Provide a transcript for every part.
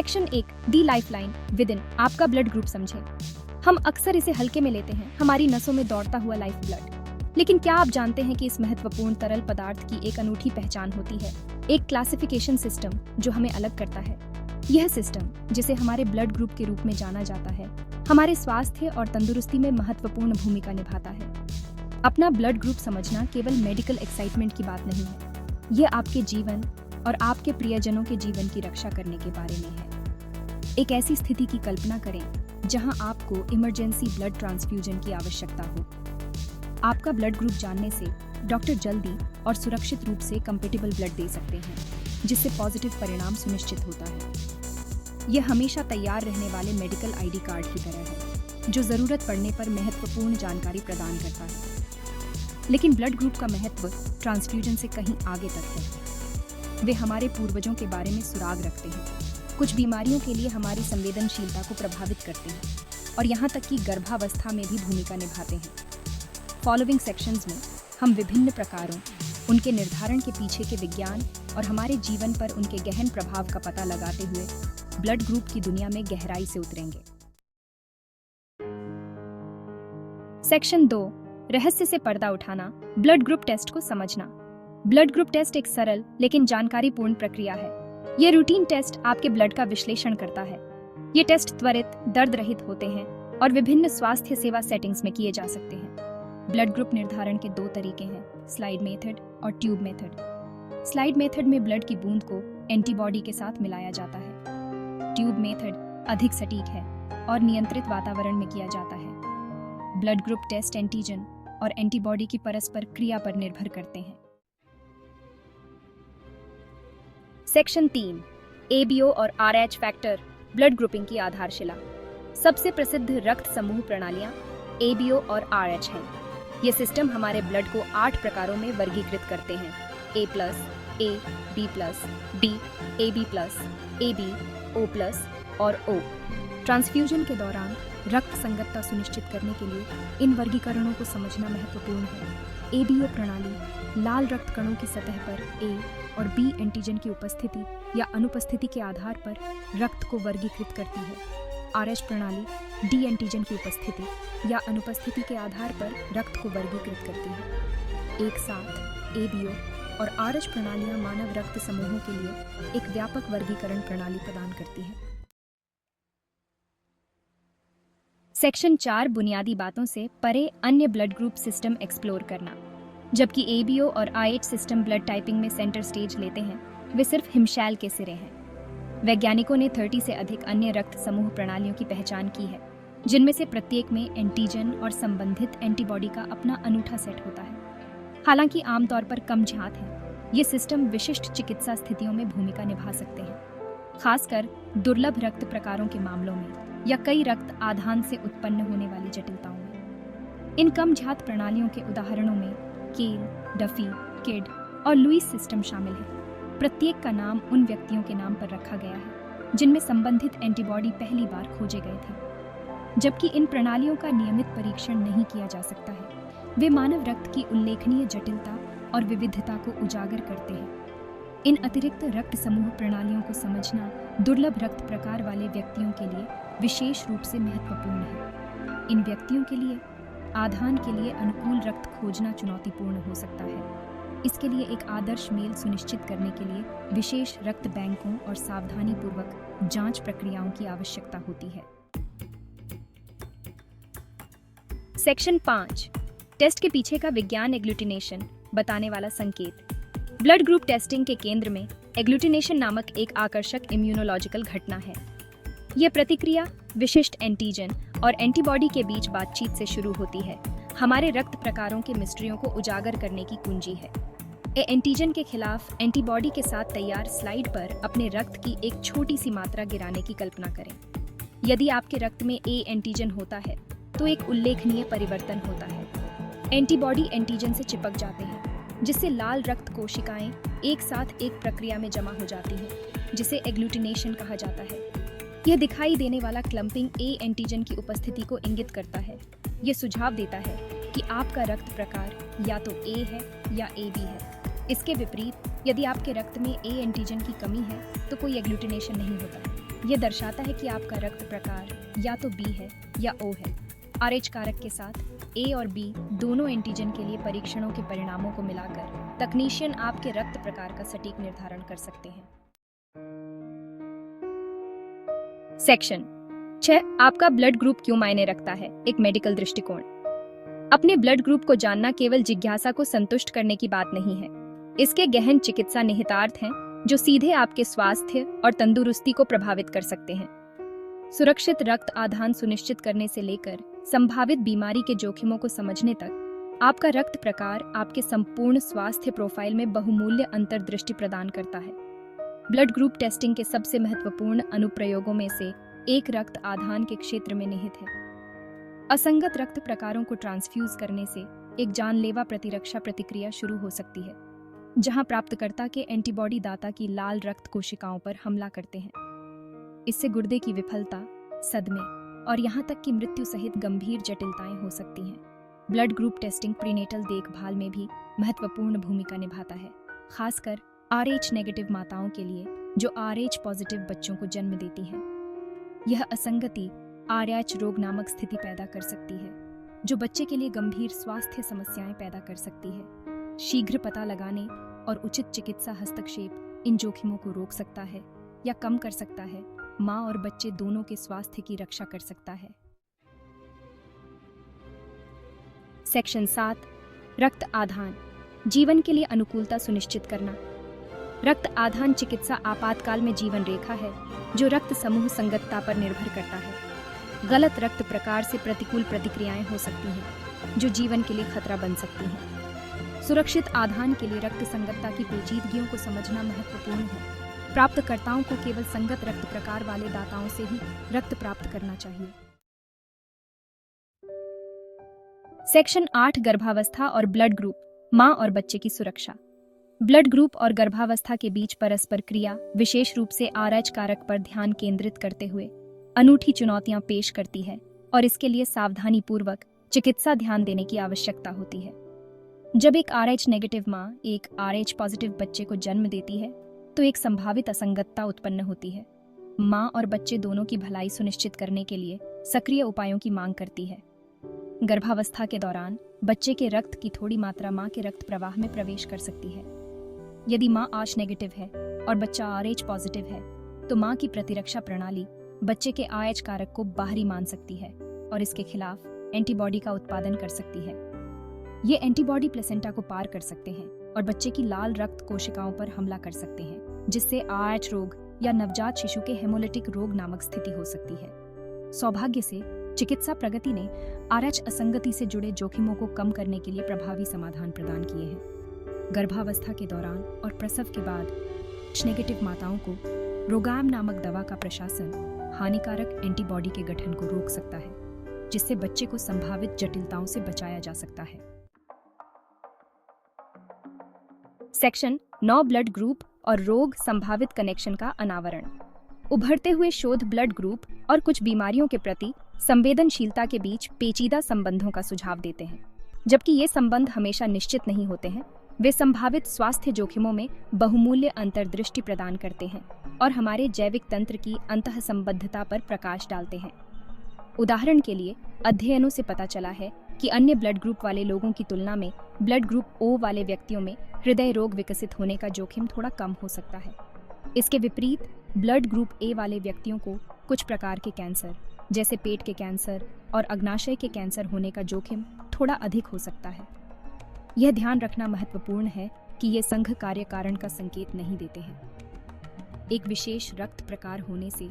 Section 1 the lifeline with in आपका blood group समझें। हम अक्सर इसे हल्के में लेते हैं, हमारी नसों में दौड़ता हुआ लाइफ ब्लड। लेकिन क्या आप जानते हैं कि इस महत्वपूर्ण तरल पदार्थ की एक अनूठी पहचान होती है, एक क्लासिफिकेशन सिस्टम जो हमें अलग करता है। यह सिस्टम, जिसे हमारे ब्लड ग्रुप के रूप में जाना जाता है, हमारे स्वास्थ्य और तंदुरुस्ती में महत्वपूर्ण भूमिका निभाता है। अपना ब्लड ग्रुप समझना केवल मेडिकल एक्साइटमेंट की बात नहीं है, यह आपके जीवन और आपके प्रियजनों के जीवन की रक्षा करने के बारे में है। एक ऐसी स्थिति की कल्पना करें जहां आपको इमरजेंसी ब्लड ट्रांसफ्यूजन की आवश्यकता हो। आपका ब्लड ग्रुप जानने से डॉक्टर जल्दी और सुरक्षित रूप से कंपेटेबल ब्लड दे सकते हैं, जिससे पॉजिटिव परिणाम सुनिश्चित होता है। यह हमेशा तैयार रहने वाले मेडिकल आईडी कार्ड की तरह है, जो जरूरत पड़ने पर महत्वपूर्ण जानकारी प्रदान करता है। लेकिन ब्लड ग्रुप का महत्व ट्रांसफ्यूजन से कहीं आगे तक है। वे हमारे पूर्वजों के बारे में सुराग रखते हैं, कुछ बीमारियों के लिए हमारी संवेदनशीलता को प्रभावित करते हैं और यहाँ तक कि गर्भावस्था में भी भूमिका निभाते हैं। फॉलोइंग सेक्शंस में हम विभिन्न प्रकारों, उनके निर्धारण के पीछे के विज्ञान और हमारे जीवन पर उनके गहन प्रभाव का पता लगाते हुए ब्लड ग्रुप की दुनिया में गहराई से उतरेंगे। सेक्शन 2 रहस्य से पर्दा उठाना, ब्लड ग्रुप टेस्ट को समझना। ब्लड ग्रुप टेस्ट एक सरल लेकिन जानकारीपूर्ण प्रक्रिया है। यह रूटीन टेस्ट आपके ब्लड का विश्लेषण करता है। ये टेस्ट त्वरित, दर्द रहित होते हैं और विभिन्न स्वास्थ्य सेवा सेटिंग्स में किए जा सकते हैं। ब्लड ग्रुप निर्धारण के 2 तरीके हैं, स्लाइड मेथड और ट्यूब मेथड। स्लाइड मेथड में ब्लड की बूंद को एंटीबॉडी के साथ मिलाया जाता है। ट्यूब मेथड अधिक सटीक है और नियंत्रित वातावरण में किया जाता है। ब्लड ग्रुप टेस्ट एंटीजन और एंटीबॉडी की परस्पर क्रिया पर निर्भर करते हैं। सेक्शन 3 एबीओ और आरएच फैक्टर, ब्लड ग्रुपिंग की आधारशिला। सबसे प्रसिद्ध रक्त समूह प्रणालियां एबीओ और आरएच हैं। ये सिस्टम हमारे ब्लड को 8 प्रकारों में वर्गीकृत करते हैं: A plus, A, B plus, D, AB plus, AB, O plus और ओ। ट्रांसफ्यूजन के दौरान रक्त संगतता सुनिश्चित करने के लिए इन वर्गीकरणों को समझना महत्वपूर्ण है। एबीओ प्रणाली लाल रक्त कणों की सतह पर ए और बी एंटीजन की उपस्थिति या अनुपस्थिति के आधार पर रक्त को वर्गीकृत करती है। आरएच प्रणाली डी एंटीजन की उपस्थिति या अनुपस्थिति के आधार पर रक्त को वर्गीकृत करती है। एक साथ एबीओ और आरएच प्रणालियां मानव रक्त समूहों के लिए एक व्यापक वर्गीकरण प्रणाली प्रदान करती है। सेक्शन 4 बुनियादी बातों से परे अन्य ब्लड ग्रुप सिस्टम एक्सप्लोर करना। जबकि एबीओ और आईएच सिस्टम ब्लड टाइपिंग में सेंटर स्टेज लेते हैं, वे सिर्फ हिमशैल के सिरे हैं। वैज्ञानिकों ने 30 से अधिक अन्य रक्त समूह प्रणालियों की पहचान की है, जिनमें से प्रत्येक में एंटीजन और संबंधित एंटीबॉडी का अपना अनूठा सेट होता है। हालांकि आमतौर पर कम ज्ञात है, ये सिस्टम विशिष्ट चिकित्सा स्थितियों में भूमिका निभा सकते हैं, खासकर दुर्लभ रक्त प्रकारों के मामलों में या कई रक्त आधान से उत्पन्न होने वाली जटिलताओं में। इन कम ज्ञात प्रणालियों के उदाहरणों में केल, डफी, किड और लुईस सिस्टम शामिल है। प्रत्येक का नाम उन व्यक्तियों के नाम पर रखा गया है जिनमें संबंधित एंटीबॉडी पहली बार खोजे गए थे। जबकि इन प्रणालियों का नियमित परीक्षण नहीं किया जा सकता है, वे मानव रक्त की उल्लेखनीय जटिलता और विविधता को उजागर करते हैं। इन अतिरिक्त रक्त समूह प्रणालियों को समझना दुर्लभ रक्त प्रकार वाले व्यक्तियों के लिए विशेष रूप से महत्वपूर्ण है। इन व्यक्तियों के लिए आधान के लिए अनुकूल रक्त खोजना चुनौतीपूर्ण हो सकता है। इसके लिए एक आदर्श मेल सुनिश्चित करने के लिए विशेष रक्त बैंकों और सावधानीपूर्वक जांच प्रक्रियाओं की आवश्यकता होती है। सेक्शन 5 टेस्ट के पीछे का विज्ञान, एग्लूटिनेशन बताने वाला संकेत। ब्लड ग्रुप टेस्टिंग के केंद्र में एग्लूटिनेशन नामक एक आकर्षक इम्यूनोलॉजिकल घटना है। यह प्रतिक्रिया विशिष्ट एंटीजन और एंटीबॉडी के बीच बातचीत से शुरू होती है, हमारे रक्त प्रकारों के मिस्ट्रियों को उजागर करने की कुंजी है। एंटीजन के खिलाफ एंटीबॉडी के साथ तैयार स्लाइड पर अपने रक्त की एक छोटी सी मात्रा गिराने की कल्पना करें। यदि आपके रक्त में ए एंटीजन होता है तो एक उल्लेखनीय परिवर्तन होता है। एंटीबॉडी एंटीजन से चिपक जाते हैं, जिससे लाल रक्त कोशिकाएं एक साथ एक प्रक्रिया में जमा हो जाती हैं, जिसे एग्लूटिनेशन कहा जाता है। यह दिखाई देने वाला क्लंपिंग ए एंटीजन की उपस्थिति को इंगित करता है। यह सुझाव देता है कि आपका रक्त प्रकार या तो ए है या ए बी है। इसके विपरीत, यदि आपके रक्त में ए एंटीजन की कमी है तो कोई एग्लूटिनेशन नहीं होता। ये दर्शाता है कि आपका रक्त प्रकार या तो बी है या ओ है। RH कारक के साथ ए और बी दोनों एंटीजन के लिए परीक्षणों के परिणामों को मिलाकर तकनीशियन आपके रक्त प्रकार का सटीक निर्धारण कर सकते हैं। सेक्शन 6, आपका ब्लड ग्रुप क्यों मायने रखता है? एक मेडिकल दृष्टिकोण। अपने ब्लड ग्रुप को जानना केवल जिज्ञासा को संतुष्ट करने की बात नहीं है। इसके गहन चिकित्सा निहितार्थ हैं जो सीधे आपके स्वास्थ्य और तंदुरुस्ती को प्रभावित कर सकते हैं। सुरक्षित रक्त आदान सुनिश्चित करने से लेकर संभावित बीमारी के जोखिमों को समझने तक, आपका रक्त प्रकार आपके संपूर्ण स्वास्थ्य प्रोफाइल में बहुमूल्य अंतर्दृष्टि प्रदान करता है। ब्लड ग्रुप टेस्टिंग के सबसे महत्वपूर्ण अनुप्रयोगों में से एक रक्त आदान के क्षेत्र में निहित है। असंगत रक्त प्रकारों को ट्रांसफ्यूज करने से एक जानलेवा प्रतिरक्षा प्रतिक्रिया शुरू हो सकती है, जहां प्राप्तकर्ता के एंटीबॉडी दाता की लाल रक्त कोशिकाओं पर हमला करते हैं। इससे गुर्दे की विफलता, सदमे और यहां तक कि मृत्यु सहित गंभीर जटिलताएं हो सकती हैं। ब्लड ग्रुप टेस्टिंग प्रीनेटल देखभाल में भी महत्वपूर्ण भूमिका निभाता है, खासकर RH नेगेटिव माताओं के लिए जो RH पॉजिटिव बच्चों को जन्म देती हैं। यह असंगति RH रोग नामक स्थिति पैदा कर सकती है, जो बच्चे के लिए गंभीर स्वास्थ्य समस्याएं पैदा कर सकती है। शीघ्र पता लगाने और उचित चिकित्सा हस्तक्षेप इन जोखिमों को रोक सकता है या कम कर सकता है, मां और बच्चे दोनों के स्वास्थ्य की रक्षा कर सकता है। सेक्शन 7, रक्त आदान, जीवन के लिए अनुकूलता सुनिश्चित करना। रक्त आदान चिकित्सा आपातकाल में जीवन रेखा है जो रक्त समूह संगतता पर निर्भर करता है। गलत रक्त प्रकार से प्रतिकूल प्रतिक्रियाएं हो सकती हैं जो जीवन के लिए खतरा बन सकती हैं। सुरक्षित आदान के लिए रक्त संगतता की पेचीदगियों को समझना महत्वपूर्ण है। प्राप्तकर्ताओं को केवल संगत रक्त प्रकार वाले दाताओं से ही रक्त प्राप्त करना चाहिए। सेक्शन 8, गर्भावस्था और ब्लड ग्रुप, मां और बच्चे की सुरक्षा। ब्लड ग्रुप और गर्भावस्था के बीच परस्पर क्रिया विशेष रूप से RH कारक पर ध्यान केंद्रित करते हुए अनूठी चुनौतियां पेश करती है और इसके लिए सावधानीपूर्वक चिकित्सा ध्यान देने की आवश्यकता होती है। जब एक RH नेगेटिव मां एक RH पॉजिटिव बच्चे को जन्म देती है तो एक संभावित असंगतता उत्पन्न होती है। मां और बच्चे दोनों की भलाई सुनिश्चित करने के लिए सक्रिय उपायों की मांग करती है। गर्भावस्था के दौरान बच्चे के रक्त की थोड़ी मात्रा मां के रक्त प्रवाह में प्रवेश कर सकती है। यदि मां RH नेगेटिव है और बच्चा RH पॉजिटिव है तो मां की प्रतिरक्षा प्रणाली बच्चे के RH कारक को बाहरी मान सकती है और इसके खिलाफ एंटीबॉडी का उत्पादन कर सकती है। ये एंटीबॉडी प्लेसेंटा को पार कर सकते हैं और बच्चे की लाल रक्त कोशिकाओं पर हमला कर सकते हैं, जिससे RH रोग या नवजात शिशु के हेमोलिटिक रोग नामक स्थिति हो सकती है। सौभाग्य से चिकित्सा प्रगति ने RH असंगति से जुड़े जोखिमों को कम करने के लिए प्रभावी समाधान प्रदान किए हैं। गर्भावस्था के दौरान और प्रसव के बाद RH नेगेटिव माताओं को रोगाम नामक दवा का प्रशासन हानिकारक एंटीबॉडी के गठन को रोक सकता है, जिससे बच्चे को संभावित जटिलताओं से बचाया जा सकता है। सेक्शन 9, ब्लड ग्रुप और रोग संभावित कनेक्शन का अनावरण। उभरते हुए शोध ब्लड ग्रुप और कुछ बीमारियों के प्रति संवेदनशीलता के बीच पेचीदा संबंधों का सुझाव देते हैं। जबकि ये संबंध हमेशा निश्चित नहीं होते हैं, वे संभावित स्वास्थ्य जोखिमों में बहुमूल्य अंतर्दृष्टि प्रदान करते हैं और हमारे जैविक तंत्र की अंतःसंबद्धता पर प्रकाश डालते हैं। उदाहरण के लिए, अध्ययनों से पता चला है कि अन्य ब्लड ग्रुप वाले लोगों की तुलना में ब्लड ग्रुप O वाले व्यक्तियों में हृदय रोग विकसित होने का जोखिम थोड़ा कम हो सकता है। इसके विपरीत ब्लड ग्रुप A वाले व्यक्तियों को कुछ प्रकार के कैंसर, जैसे पेट के कैंसर और अग्नाशय के कैंसर होने का जोखिम थोड़ा अधिक हो सकता है। यह ध्यान रखना महत्वपूर्ण है कि ये संघ कार्य कारण का संकेत नहीं देते हैं। एक विशेष रक्त प्रकार होने से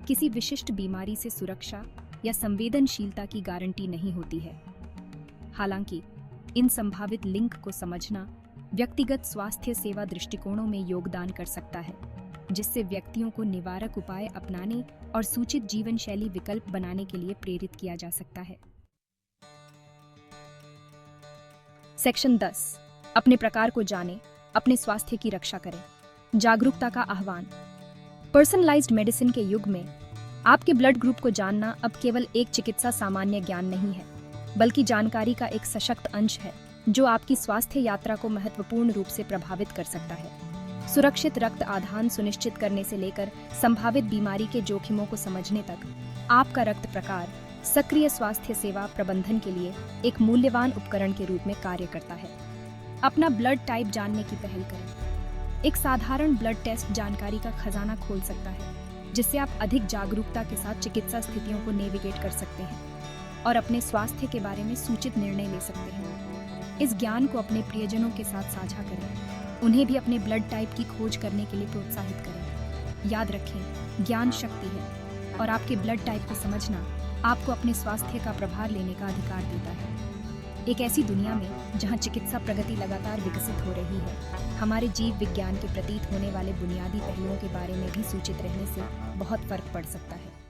किसी विशिष्ट बीमारी से सुरक्षा या संवेदनशीलता की गारंटी नहीं होती है। हालांकि इन संभावित लिंक को समझना व्यक्तिगत स्वास्थ्य सेवा दृष्टिकोणों में योगदान कर सकता है, जिससे व्यक्तियों को निवारक उपाय अपनाने और सूचित जीवन शैली विकल्प बनाने के लिए प्रेरित किया जा सकता है। सेक्शन 10, अपने प्रकार को जानें, अपने स्वास्थ्य की रक्षा करें। जागरूकता का आह्वान। पर्सनलाइज्ड मेडिसिन के युग में आपके ब्लड ग्रुप को जानना अब केवल एक चिकित्सा सामान्य ज्ञान नहीं है, बल्कि जानकारी का एक सशक्त अंश है जो आपकी स्वास्थ्य यात्रा को महत्वपूर्ण रूप से प्रभावित कर सकता है। सुरक्षित रक्त आदान सुनिश्चित करने से लेकर संभावित बीमारी के जोखिमों को समझने तक, आपका रक्त प्रकार सक्रिय स्वास्थ्य सेवा प्रबंधन के लिए एक मूल्यवान उपकरण के रूप में कार्य करता है। अपना ब्लड टाइप जानने की पहल करें। एक साधारण ब्लड टेस्ट जानकारी का खजाना खोल सकता है, जिससे आप अधिक जागरूकता के साथ चिकित्सा स्थितियों को नेविगेट कर सकते हैं और अपने स्वास्थ्य के बारे में सूचित निर्णय ले सकते हैं। इस ज्ञान को अपने प्रियजनों के साथ साझा करें। उन्हें भी अपने ब्लड टाइप की खोज करने के लिए प्रोत्साहित करें। याद रखें, ज्ञान शक्ति है और आपके ब्लड टाइप को समझना आपको अपने स्वास्थ्य का प्रभार लेने का अधिकार देता है। एक ऐसी दुनिया में जहां चिकित्सा प्रगति लगातार विकसित हो रही है, हमारे जीव विज्ञान के प्रतीत होने वाले बुनियादी पहलुओं के बारे में भी सूचित रहने से बहुत फर्क पड़ सकता है।